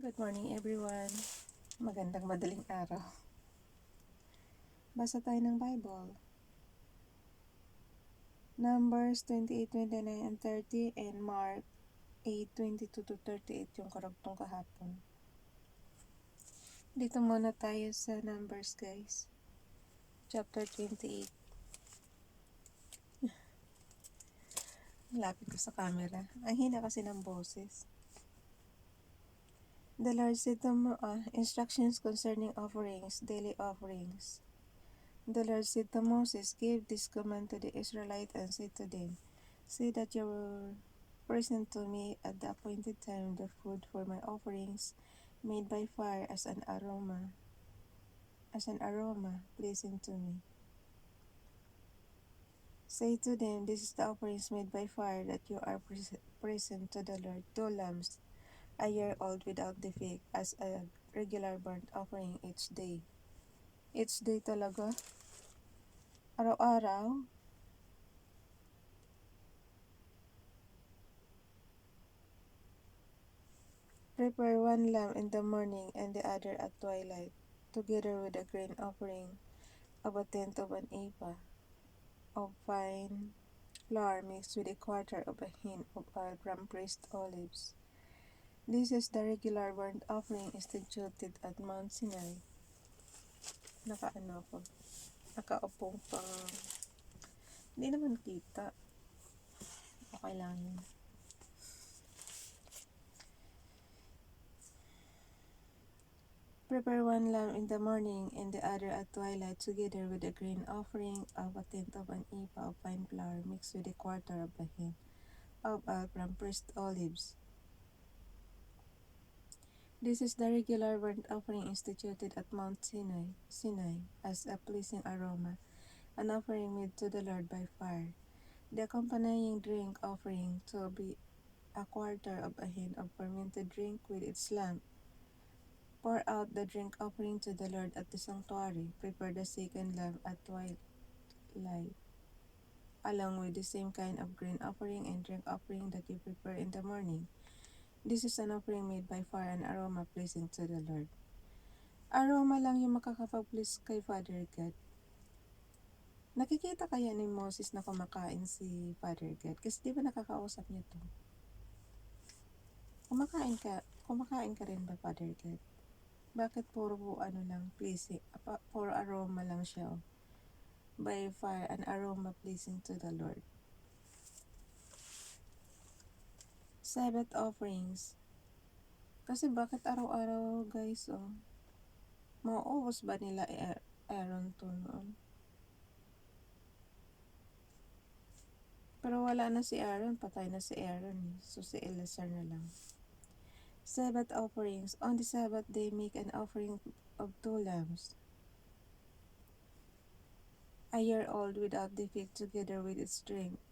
Good morning everyone. Magandang madaling araw. Basa tayo ng Bible. Numbers 28, 29, and 30 and Mark 8, 22 to 38 yung karagtong kahapon. Dito muna tayo sa Numbers guys. Chapter 28. Lapit ko sa camera. Ang hina kasi ng boses. The Lord said to instructions concerning offerings, daily offerings. The Lord said to Moses, "Give this command to the Israelites and say to them, say that you will present to me at the appointed time the food for my offerings made by fire as an aroma, pleasing to me. Say to them, this is the offerings made by fire that you are present to the Lord, 2 lambs, a year old without defect, as a regular burnt offering each day." Each day talaga? Araw-araw? Prepare 1 lamb in the morning and the other at twilight, together with a grain offering of a tenth of an ephah of fine flour mixed with a quarter of a hin of oil from pressed olives. This is the regular burnt offering instituted at Mount Sinai. Nakaupong pang, hindi naman kita. Okay lang yun. Prepare 1 lamb in the morning and the other at twilight, together with a grain offering of a tenth of an ephah of fine flour mixed with a quarter of a hin of oil from pressed olives. This is the regular burnt offering instituted at Mount Sinai, as a pleasing aroma, an offering made to the Lord by fire. The accompanying drink offering to be a quarter of a hin of fermented drink with its lamp. Pour out the drink offering to the Lord at the sanctuary. Prepare the second lamb at twilight, along with the same kind of grain offering and drink offering that you prepare in the morning. This is an offering made by fire, an aroma pleasing to the Lord. Aroma lang yung makakapag-please kay Father God. Nakikita kaya ni Moses na kumakain si Father God? Kasi di ba nakakausap niya to? Kumakain ka rin ba, Father God? Bakit puro pleasing, puro aroma lang siya? By fire, an aroma pleasing to the Lord. Sabbath offerings. Kasi bakit araw-araw guys, mauubos ba nila Aaron to noon? Pero wala na si Aaron, patay na si Aaron. So si Eleazar na lang. Sabbath offerings. On the Sabbath day, make an offering of 2 lambs, a year old without defect, together with its drink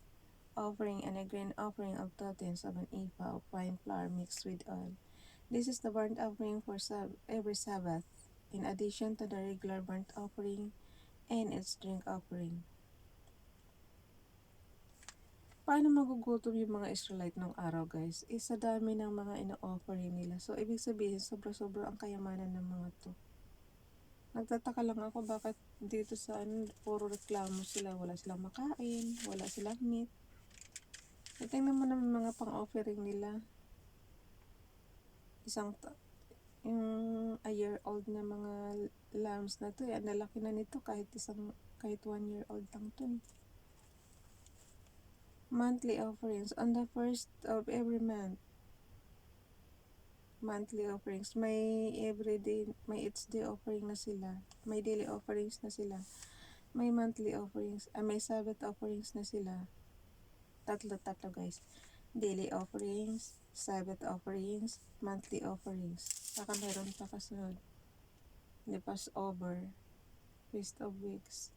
offering and a grain offering of 2/10 of an ephah of fine flour mixed with oil. This is the burnt offering for every Sabbath, in addition to the regular burnt offering and its drink offering. Paano magugutom yung mga Israelite nung araw guys? Sa dami ng mga ino-offering nila. So ibig sabihin sobra-sobra ang kayamanan ng mga to. Nagtataka lang ako bakit dito sa puro reklamo sila. Wala silang makain, wala silang meat. Tingnan mo naman mga pang-offering nila. Yung a year old na mga lambs na to, ang lalaki na nito kahit 1 year old lang to. Monthly offerings. On the first of every month, monthly offerings. May everyday, may each day offering na sila. May daily offerings na sila. May monthly offerings. May Sabbath offerings na sila. Tatlo guys. Daily offerings, Sabbath offerings, monthly offerings. Saka meron pa kasunod. The Passover, Feast of Weeks.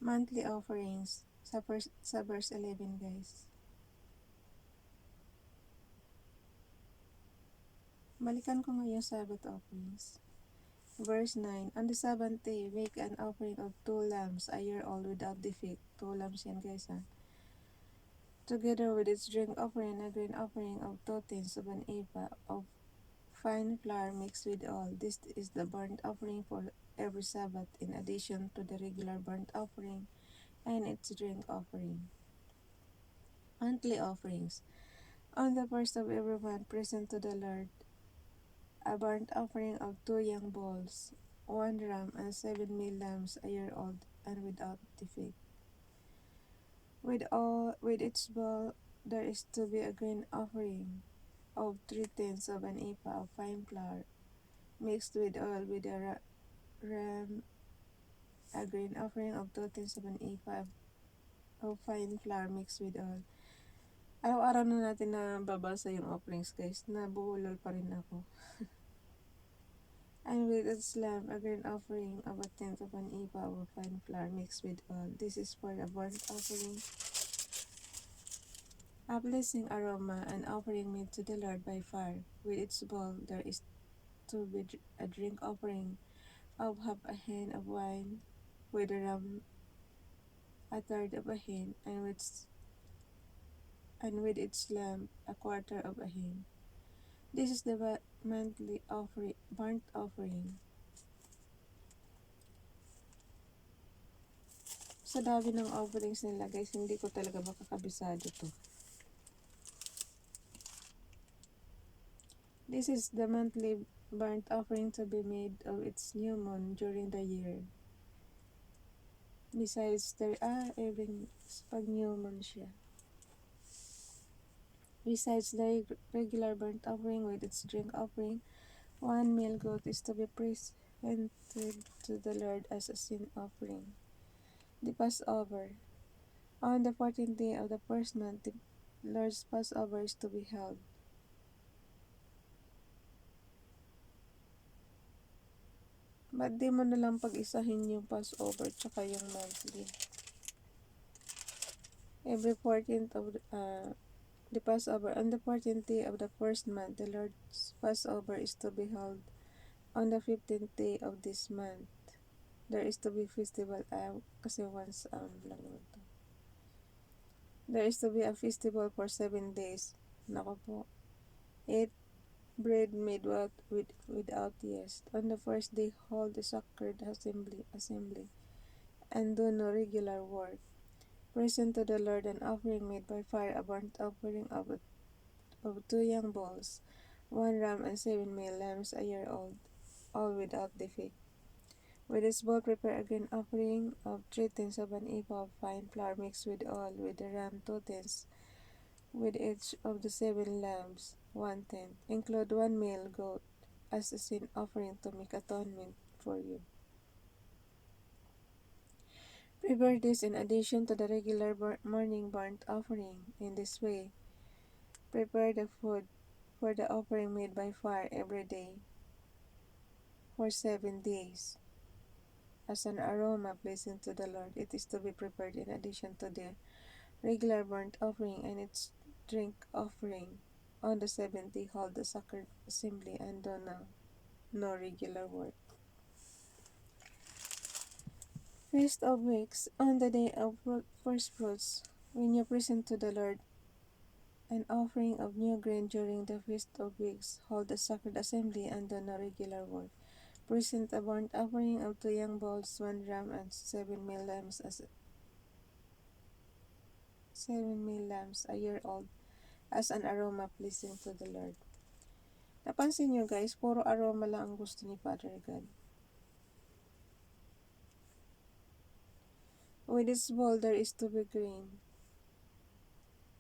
Monthly offerings. Sa verse 11 guys. Balikan ko ngayon Sabbath offerings. Verse 9. On the seventh day, make an offering of 2 lambs, a year old without defect. 2 lambs yan guys together with its drink offering, a grain offering of 2 tenths of an ephah of fine flour mixed with oil. This is the burnt offering for every Sabbath, in addition to the regular burnt offering and its drink offering. Monthly offerings. On the first of every month, present to the Lord a burnt offering of 2 young bulls, 1 ram, and 7 male lambs a year old and without defect. With each bull there is to be a grain offering of 3 tenths of an ephah of fine flour mixed with oil, with a ram a grain offering of 2 tenths of an ephah of fine flour mixed with oil. Araw-araw na natin na babasa yung offerings, guys. Nabuhulol pa rin ako. And with its lamb, a grain offering of 1/10 of an ephah of fine flour mixed with oil. This is for the burnt offering, a pleasing aroma, an offering made to the Lord by fire. With its bowl there is to be a drink offering of half a hin of wine, with a ram a third of a hin, and with its lamb a quarter of a hin. This is the monthly burnt offering. Sa dami ng offerings nila, guys, hindi ko talaga makakabisado to. This is the monthly burnt offering to be made of its new moon during the year. Besides, every pag new moon siya. Besides the regular burnt offering with its drink offering, 1 male goat is to be presented to the Lord as a sin offering. The Passover. On the 14th day of the first month, the Lord's Passover is to be held. Ba't di mo nalang pag-isahin yung Passover tsaka yung monthly? Every 14th of the Passover. On the 14th day of the first month, the Lord's Passover is to be held. On the 15th day of this month, there is to be festival. Kasi once lang naman to. There is to be a festival for 7 days. Nako po. Eat bread made without yeast. On the first day, hold the sacred assembly, and do no regular work. Present to the Lord an offering made by fire, a burnt offering of 2 young bulls, 1 ram, and 7 male lambs a year old, all without defect. With this bowl, prepare a grain offering of 3 tenths of an ephah of fine flour mixed with oil, with the ram 2 tenths, with each of the 7 lambs 1/10. Include 1 male goat as a sin offering to make atonement for you. Prepare this in addition to the regular morning burnt offering. In this way, prepare the food for the offering made by fire every day for 7 days. As an aroma pleasing to the Lord, it is to be prepared in addition to the regular burnt offering and its drink offering. On the 7th day, hold the sacred assembly and do no regular work. Feast of Weeks. On the day of first fruits, when you present to the Lord an offering of new grain during the Feast of Weeks, hold the sacred assembly and do no regular work. Present a burnt offering of 2 young bulls, 1 ram, and 7 male lambs a year old, as an aroma pleasing to the Lord. Napansin nyo, guys, puro aroma lang ang gusto ni Father God. With this bowl, there is to be grain.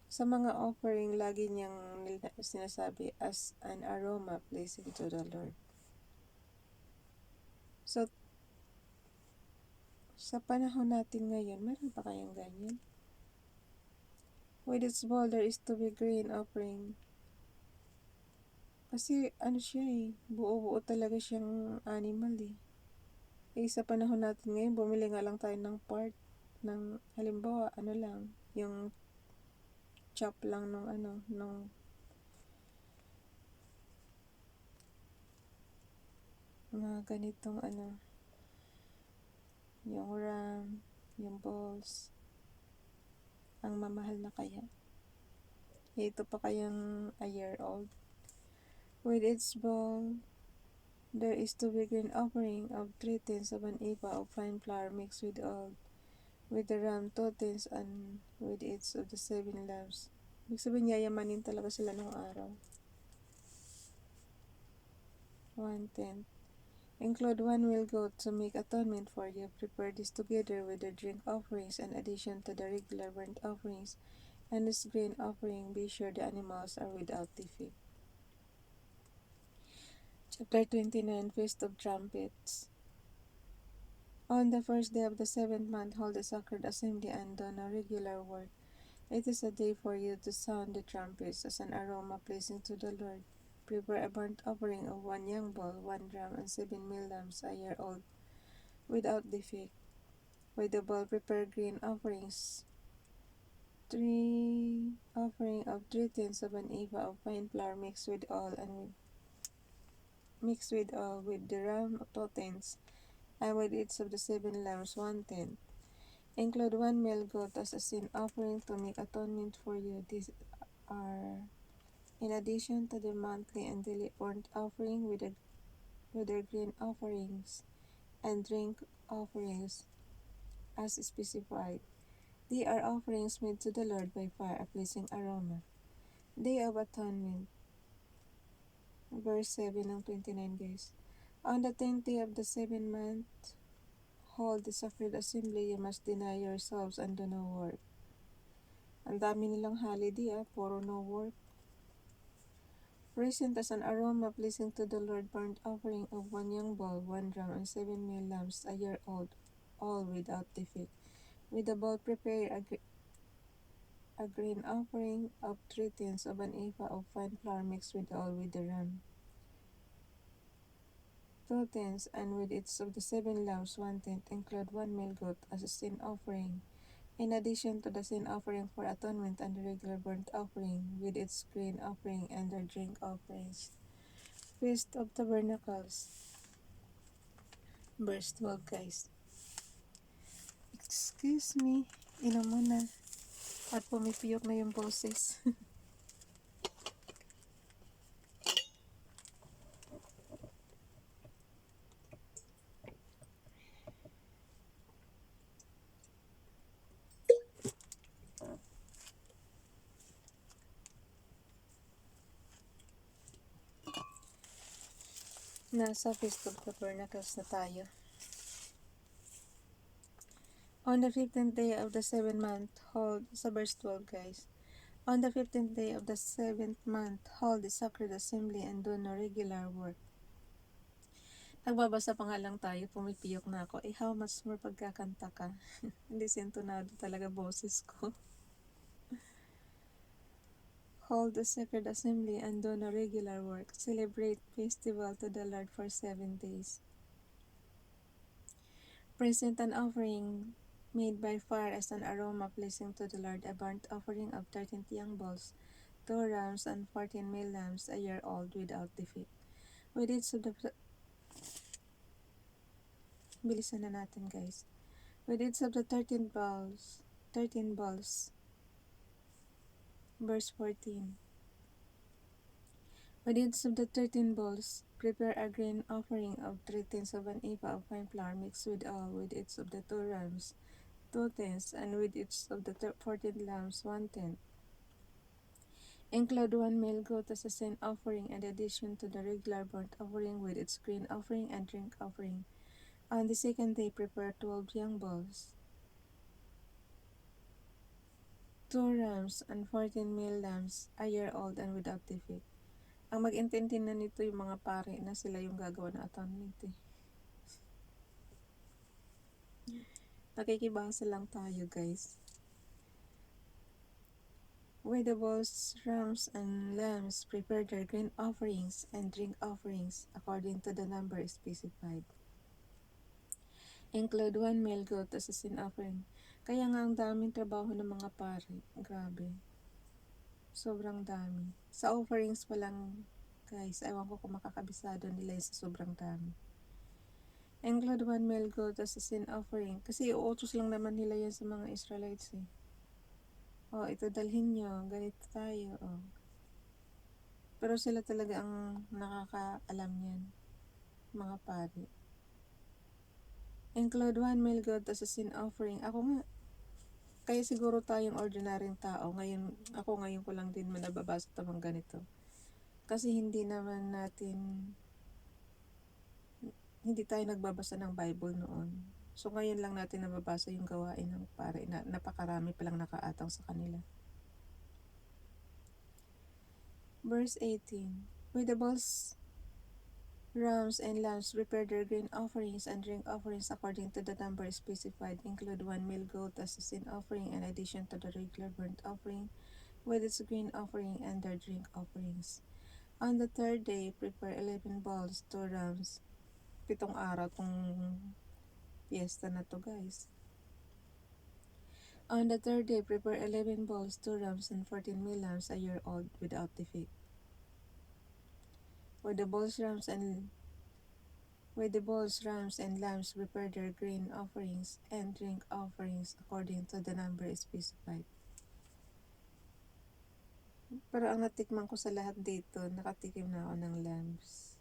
Sa mga offering, lagi niyang sinasabi as an aroma pleasing to the Lord. So, sa panahon natin ngayon, meron pa kayang ganyan? With its bowl, there is to be grain offering. Kasi, siya buo-buo talaga siyang animal sa panahon natin ngayon, bumili nga lang tayo ng part ng, halimbawa, lang, yung chop lang nung mga ganitong yung ram, yung balls, ang mamahal na kaya. Ito pa kayang a year old. With its ball, there is to be green offering of 3/10 of an ephah of fine flour mixed with oil, with the ram 2/10 and with its of the 7 lambs. Ibig sabihin, yayamanin talaga sila ng araw. 1/10. Include 1 whale goat to make atonement for you. Prepare this together with the drink offerings in addition to the regular burnt offerings and this grain offering. Be sure the animals are without defect. Chapter 29, Feast of Trumpets. On the first day of the 7th month, hold a sacred assembly and do no regular work. It is a day for you to sound the trumpets as an aroma pleasing to the Lord. Prepare a burnt offering of 1 young bull, 1 ram, and 7 male lambs a year old, without defect. With the bull, prepare grain offerings, 3 offering of 3/10 of an ephah of fine flour mixed with oil with the ram 2/10, and with each of the 7 lambs 1/10. Include 1 male goat as a sin offering to make atonement for you. These are in addition to the monthly and daily burnt offering with their grain offerings and drink offerings as specified. They are offerings made to the Lord by fire, a pleasing aroma. Day of Atonement, verse 7 ng 29 guys. On the 10th day of the 7th month, hold the sacred assembly. You must deny yourselves and do no work. Ang dami nilang holiday puro no work. Present as an aroma pleasing to the Lord, burnt offering of 1 young bull, 1 ram, and 7 male lambs a year old, all without defect. With the bull, prepare a grain offering of 3/10 of an ephah of fine flour mixed with oil, with the ram 2/10, and with its of the 7 lambs 1/10. Include 1 male goat as a sin offering, in addition to the sin offering for atonement and the regular burnt offering, with its grain offering and their drink offerings. Feast of Tabernacles, verse 12 guys. Excuse me, inom muna at pumipiyok na yung boses. Nasa Feast of Tabernacles na tayo. On the 15th day of the 7th month, hold, sa verse 12 guys. On the 15th day of the 7th month, hold the sacred assembly and do no regular work. Nagbabasa pa nga lang tayo, pumipiyok na ako. How much more pagkakanta ka? Hindi sintonado talaga boses ko. Hold the sacred assembly and do no regular work. Celebrate festival to the Lord for 7 days. Present an offering made by fire as an aroma pleasing to the Lord, a burnt offering of 13 young bulls, 2 rams, and 14 male lambs a year old without defect. With each of the bilisan na natin guys. With each of the 13 bulls, verse 14. With each of the 13 bulls, prepare a grain offering of 3/10 of an ephah of fine flour mixed with oil, with each of the 2 rams 2/10, and with each of the 14 lambs 1/10. Include 1 male goat as a sin offering in addition to the regular burnt offering with its grain offering and drink offering. On the 2nd day, prepare 12 young bulls, 2 rams, and 14 male lambs a year old and without defect. Ang mag-intindi na nito yung mga pare na sila yung gagawa ng atonement Nakikibasa lang tayo guys. With the bulls, rams, and lambs, prepare their grain offerings and drink offerings according to the number specified. Include 1 male goat as a sin offering. Kaya nga ang daming trabaho ng mga pare. Grabe. Sobrang dami. Sa offerings pa lang, guys, ewan ko kung makakabisado nila sa sobrang dami. Include 1 male goat as a sin offering. Kasi uutos lang naman nila yan sa mga Israelites Oh, ito dalhin nyo, ganito tayo, oh. Pero sila talaga ang nakakaalam yan, mga pari. Include 1 meal goat as a sin offering. Ako nga, kaya siguro tayong ordinaryong tao, ako ngayon ko lang din nababasa ito mga ganito. Kasi hindi tayo nagbabasa ng Bible noon. So ngayon lang natin nababasa yung gawain ng pare na napakarami palang nakaatang sa kanila. Verse 18. With the bulls, rams, and lambs prepare their grain offerings and drink offerings according to the number specified. Include 1 meal goat as a sin offering in addition to the regular burnt offering with its grain offering and their drink offerings. On the third day, prepare 11 bulls, 2 rams. 7 araw tong fiesta na to, guys. On the third day, prepare 11 bulls, 2 rams, and 14 male lambs a year old without defect. With the bulls, rams, and lambs, prepare their grain offerings and drink offerings according to the number specified. Pero ang natikman ko sa lahat dito, nakatikim na ako ng lambs.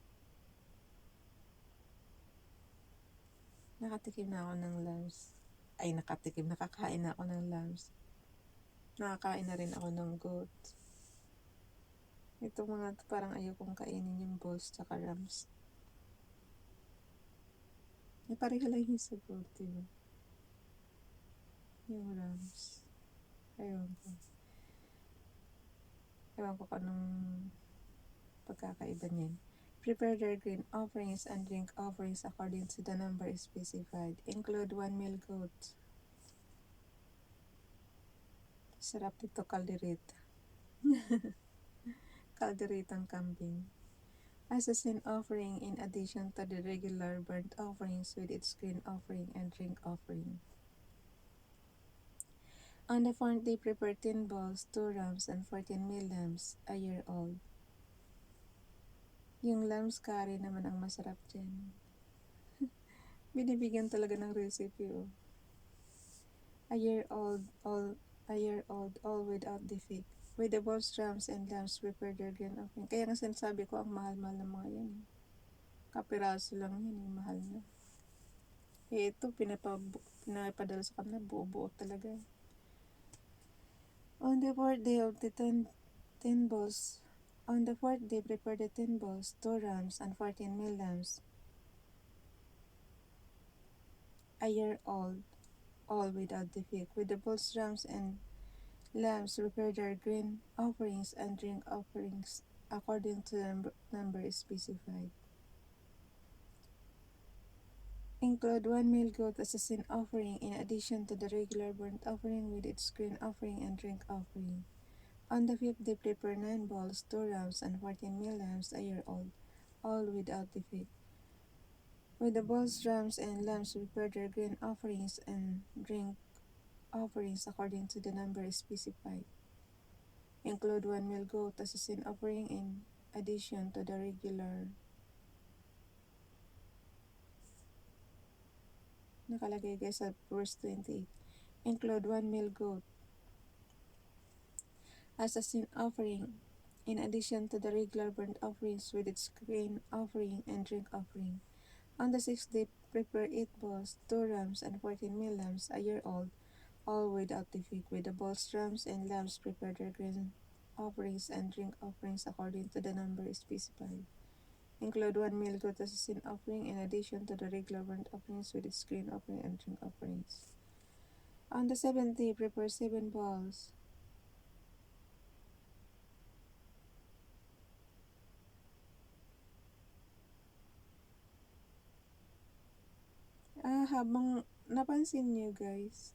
Nakakain na ako ng lambs. Nakakain na rin ako ng goat. Itong mga to, parang ayokong kainin yung bulls tsaka rams. Pareho lang yung sa goat, diba? Yung rams. Ewan ko anong pagkakaiba niyan. Prepare their grain offerings and drink offerings according to the number specified. Include 1 meal goat. Sarap dito, kaldereta. Kalderetang kambing. As a sin offering in addition to the regular burnt offerings with its grain offering and drink offering. On the fourth day, prepare 10 bulls, 2 rams, and 14 male lambs a year old. Yung lambs curry naman ang masarap dyan. Binibigyan talaga ng recipe, oh. A year old, all without defect. With the bulls, rams, and lambs, prepare their grain offering. Kaya nga sinasabi ko, ang mahal-mahal ng mga yan. Kapiraso lang yan, yung mahal na. Ito, pinapadala sa kanila, buo-buo talaga. On the fourth day, prepare the 10 bulls, 2 rams, and 14 male lambs a year old, all without defect. With the bulls, rams, and lambs, prepare their grain offerings and drink offerings according to the number specified. Include 1 male goat as a sin offering in addition to the regular burnt offering with its grain offering and drink offering. On the fifth day, prepare 9 bulls, 2 rams, and 14 male lambs a year old, all without defect. With the bulls, rams, and lambs, prepare their grain offerings and drink offerings according to the number specified. Include 1 male goat as a sin offering in addition to the regular. Nakalagay, guys, sa verse 28. Include 1 male goat as a sin offering in addition to the regular burnt offerings with its grain offering and drink offering. On the sixth day, prepare 8 bulls, 2 rams, and 14 male lambs a year old, all without defect. With the bulls, rams, and lambs, prepare their grain offerings and drink offerings according to the number specified. Include 1 male goat as a sin offering in addition to the regular burnt offerings with its grain offering and drink offerings. On the seventh day, prepare 7 bulls. Habang napansin nyo, guys,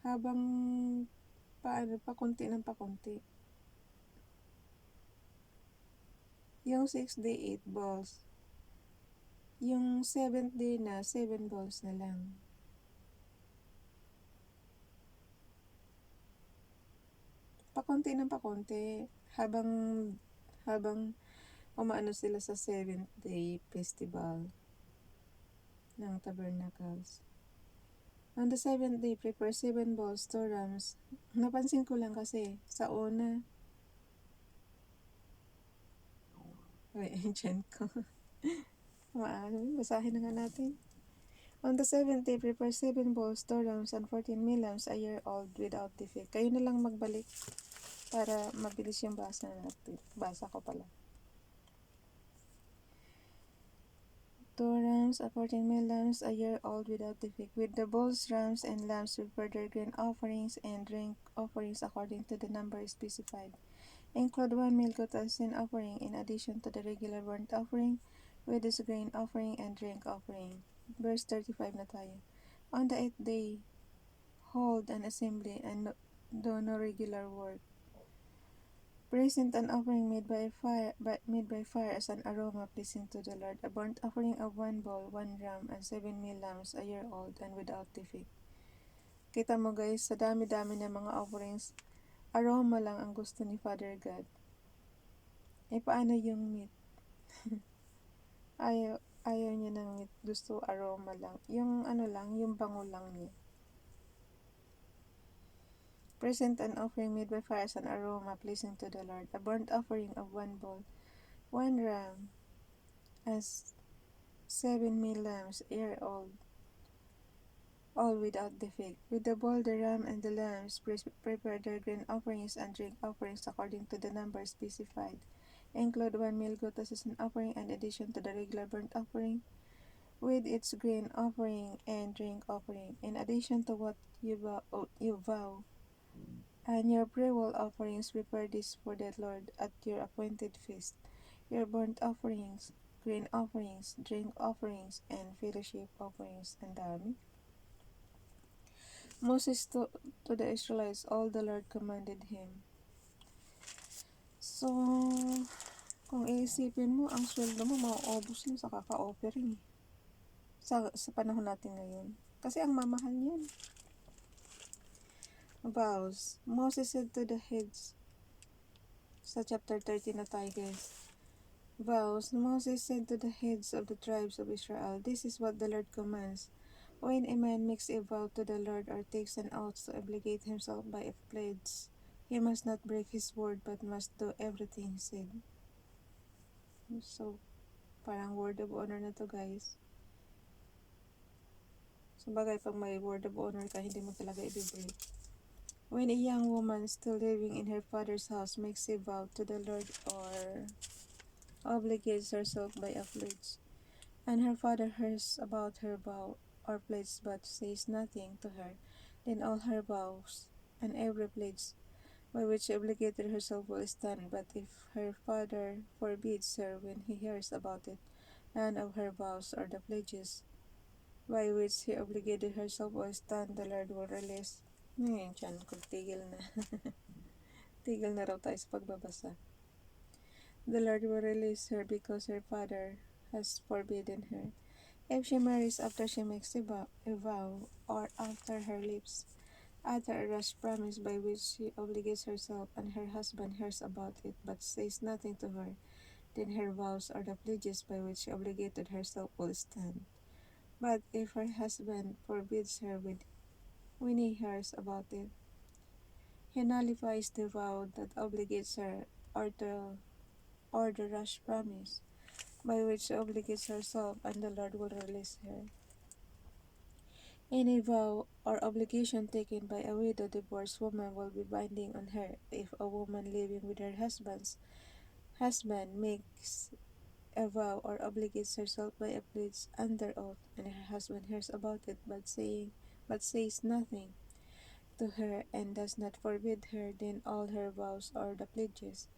habang pakunti ng pakunti. Yung 6th day, 8 balls. Yung 7th day na, 7 balls na lang. Pakunti ng pakunti. Habang umaano sila sa 7th day festival ng Tabernacles. On the seventh day, prepare 7 bowls, 2 rams. Napansin ko lang kasi, sa una, wait, dyan ko. Basahin na nga natin. On the seventh day, prepare 7 bowls, 2 rams, and 14 mil lambs a year old without defect. Kayo na lang magbalik para mabilis yung basa natin. Basa ko pala. 2 rams and 14 mil lambs a year old without defect. With the bulls, rams, and lambs prepare their grain offerings and drink offerings according to the number specified. Include 1 meal goat as sin offering in addition to the regular burnt offering with its grain offering and drink offering. Verse 35 na tayo. On the 8th day, hold an assembly and do no regular work. Present an offering made by fire as an aroma pleasing to the Lord, a burnt offering of 1 bull, 1 ram, and 7 mil lambs a year old and without defect. Kita mo guys, sa dami-dami ng mga offerings, aroma lang ang gusto ni Father God. Paano yung meat? ayaw niya ng meat, gusto aroma lang. Yung yung bango lang niya. Present an offering made by fire as an aroma pleasing to the Lord, a burnt offering of 1 bull, 1 ram, as 7 mil lambs a year old, all without defect. With the bull, the ram, and the lambs, prepare their grain offerings and drink offerings according to the number specified. Include 1 male goat as an offering in addition to the regular burnt offering with its grain offering and drink offering, in addition to what you vow. And your prayer offerings, prepare this for the Lord at your appointed feast. Your burnt offerings, grain offerings, drink offerings, and fellowship offerings. Ang dami. Moses to the Israelites all the Lord commanded him. So, kung iisipin mo, ang sweldo mo mauubos lang sa kaka-offering. Sa panahon natin ngayon. Kasi ang mamahal niyan. Vows. Moses said to the heads. Sa chapter 13 na tayo guys. Vows. Moses said to the heads of the tribes of Israel, this is what the Lord commands. When a man makes a vow to the Lord or takes an oath to obligate himself by a pledge, he must not break his word but must do everything he said. So, parang word of honor na to guys. So, bagay pag may word of honor ka, hindi mo talaga i-break. When a young woman still living in her father's house makes a vow to the Lord or obligates herself by a pledge, and her father hears about her vow or pledge but says nothing to her, then all her vows and every pledge by which she obligated herself will stand. But if her father forbids her when he hears about it, none of her vows or the pledges by which she obligated herself will stand, the Lord will release. Ngayon dyan, kung tigil na. Tigil na raw tayo sa pagbabasa. The Lord will release her because her father has forbidden her. If she marries after she makes a vow, or after her lips utter a rash promise by which she obligates herself, and her husband hears about it but says nothing to her, then her vows or the pledges by which she obligated herself will stand. But if her husband forbids her when he hears about it, he nullifies the vow that obligates her, or the rash promise by which she obligates herself, and the Lord will release her. Any vow or obligation taken by a widow divorced woman will be binding on her. If a woman living with her husband makes a vow or obligates herself by a pledge under oath, and her husband hears about it but says nothing to her and does not forbid her, then all her vows or the pledges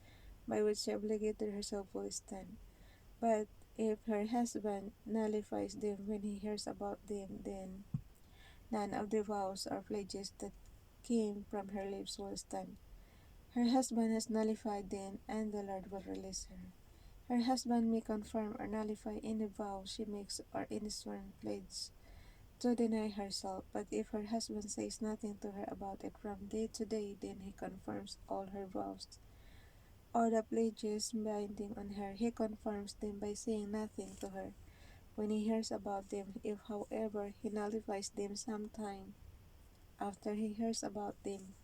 by which she obligated herself will stand. But if her husband nullifies them when he hears about them, then none of the vows or pledges that came from her lips will stand. Her husband has nullified them, and the Lord will release her. Her husband may confirm or nullify any vow she makes or any sworn pledge to deny herself, but if her husband says nothing to her about it from day to day, then he confirms all her vows or the pledges binding on her. He confirms them by saying nothing to her when he hears about them. If, however, he nullifies them sometime after he hears about them,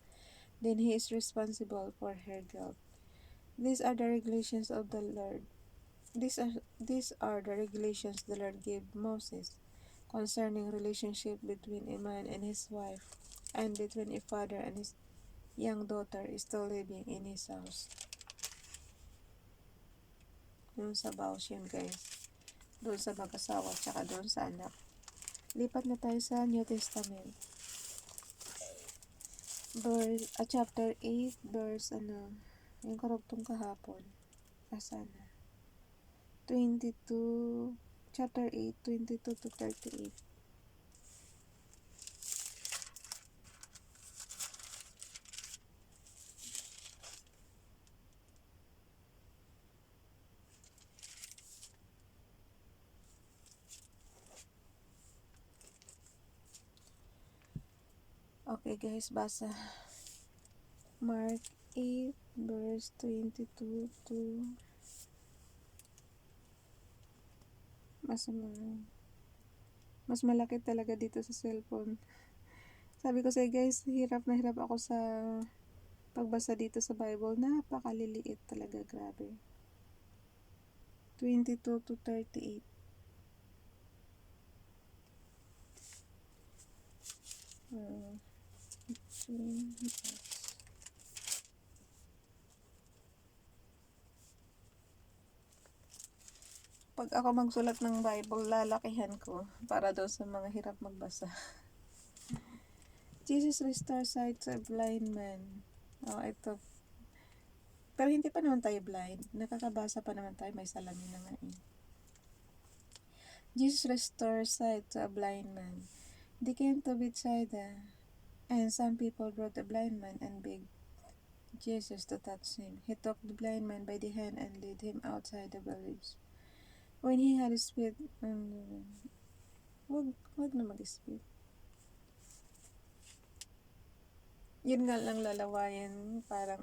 then he is responsible for her guilt. These are the regulations of the Lord. These are the regulations the Lord gave Moses concerning relationship between a man and his wife, and between a father and his young daughter still living in his house. Doon sa vows yun, guys. Doon sa mag-asawa, tsaka doon sa anak. Lipat na tayo sa New Testament. Chapter 8, verse, yung karugtong kahapon. Asana. 22, chapter 8, 22 to 38. Okay guys, basa. Mark 8, verse 22 to mas malaki talaga dito sa cellphone. Sabi ko sa guys, hirap na hirap ako sa pagbasa dito sa Bible. Napakaliliit talaga, grabe. 22 to 38. Pag ako magsulat ng Bible, lalakihan ko para daw sa mga hirap magbasa. Jesus restores sight to a blind man. Oh, ito. Pero hindi pa naman tayo blind. Nakakabasa pa naman tayo. May salamin na nga eh. Jesus restores sight to a blind man. They came to Bethsaida, and some people brought a blind man and begged Jesus to touch him. He took the blind man by the hand and led him outside the village. When he had spit, wag na mag-spit. Yun nga lang lalawayan, parang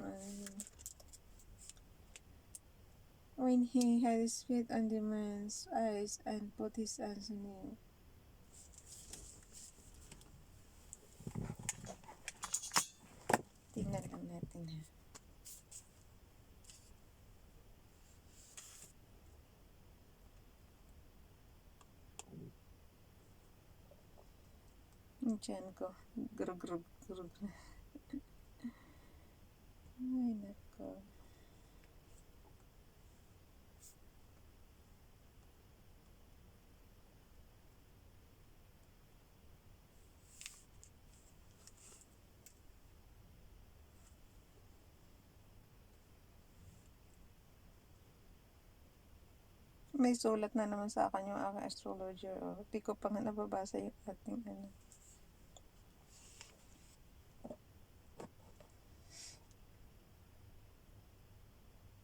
when he had spit on the man's eyes and put his hands on him. Tingnan lang natin ha. Yung tiyan ko. Grug. Ay, nako. May sulat na naman sa akin yung aking astrologer. Di ko pa nga nababasa yung ating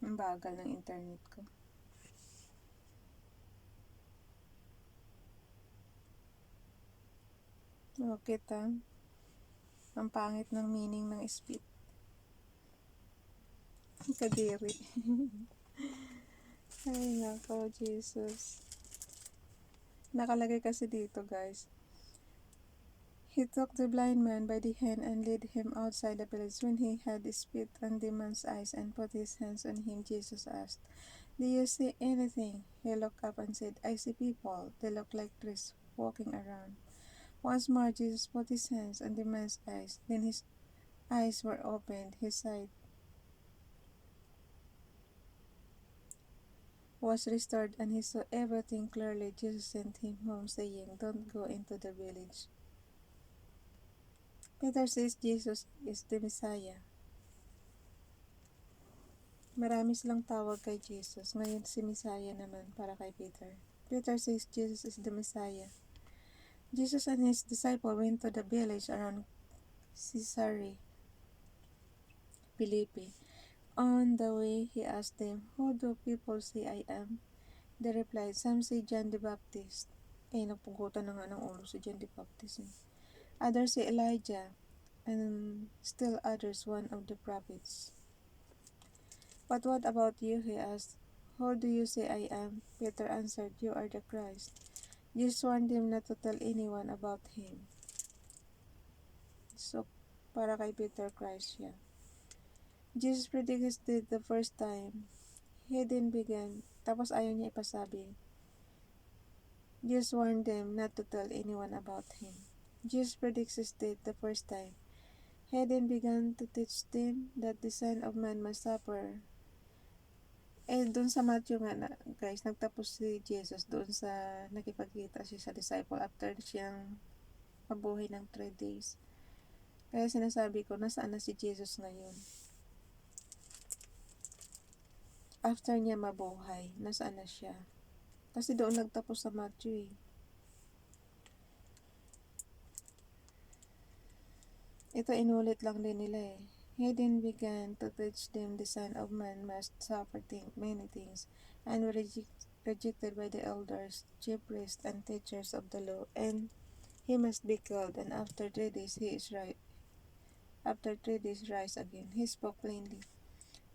Ang bagal ng internet ko. Okay, ang pangit ng meaning ng spit. Kadiri. Ay, nako, Jesus. Nakalagay kasi dito, guys. He took the blind man by the hand and led him outside the village. When he had spit on the man's eyes and put his hands on him, Jesus asked, "Do you see anything?" He looked up and said, "I see people. They look like trees walking around." Once more, Jesus put his hands on the man's eyes. Then his eyes were opened. His sight was restored, and he saw everything clearly. Jesus sent him home, saying, "Don't go into the village." Peter says Jesus is the Messiah. Marami silang tawag kay Jesus. Ngayon si Messiah naman para kay Peter. Peter says Jesus is the Messiah. Jesus and his disciple went to the village around Caesarea Philippi. On the way, he asked them, "Who do people say I am?" They replied, "Some say John the Baptist." Napugutan na nga ng ulo si John the Baptist. Others say Elijah, and still others one of the prophets. "But what about you?" he asked. "Who do you say I am?" Peter answered, "You are the Christ." Jesus warned them not to tell anyone about him. So, para kay Peter Christ siya. Jesus predicted the first time. He then began, tapos ayaw niya ipasabi. Jesus warned them not to tell anyone about him. Jesus predicted the first time. He then began to teach them that the Son of Man must suffer. Doon sa Matthew nga, guys, nagtapos si Jesus doon sa nakipagkita siya sa disciple after siyang mabuhay ng 3 days. Kaya sinasabi ko, nasaan na si Jesus ngayon? After niya mabuhay, nasaan na siya? Kasi doon nagtapos sa Matthew eh. Ito inulit lang din nila eh. He then began to teach them the Son of Man must suffer many things, and was rejected by the elders, chief priests, and teachers of the law, and he must be killed, and after 3 days he is right. After 3 days rise again. He spoke plainly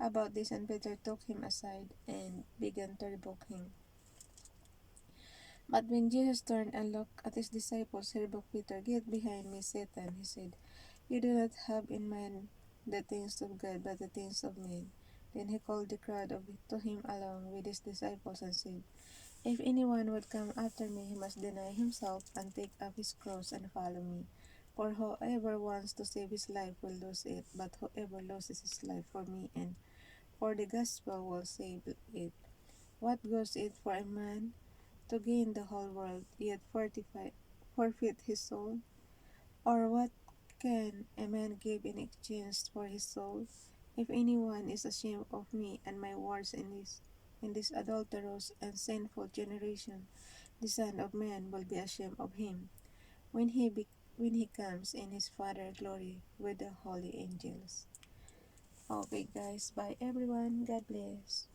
about this, and Peter took him aside and began to rebuke him. But when Jesus turned and looked at his disciples, he rebuked Peter. Get behind me, Satan, he said. You do not have in mind the things of God, but the things of men. Then he called the crowd to him along with his disciples and said, If anyone would come after me, he must deny himself and take up his cross and follow me. For whoever wants to save his life will lose it, but whoever loses his life for me and for the gospel will save it. What goes it for a man to gain the whole world, yet forfeit his soul? Or what can a man give in exchange for his soul? If anyone is ashamed of me and my words in this adulterous and sinful generation, the Son of Man will be ashamed of him when he comes in his Father's glory with the holy angels. Okay guys, bye everyone. God bless.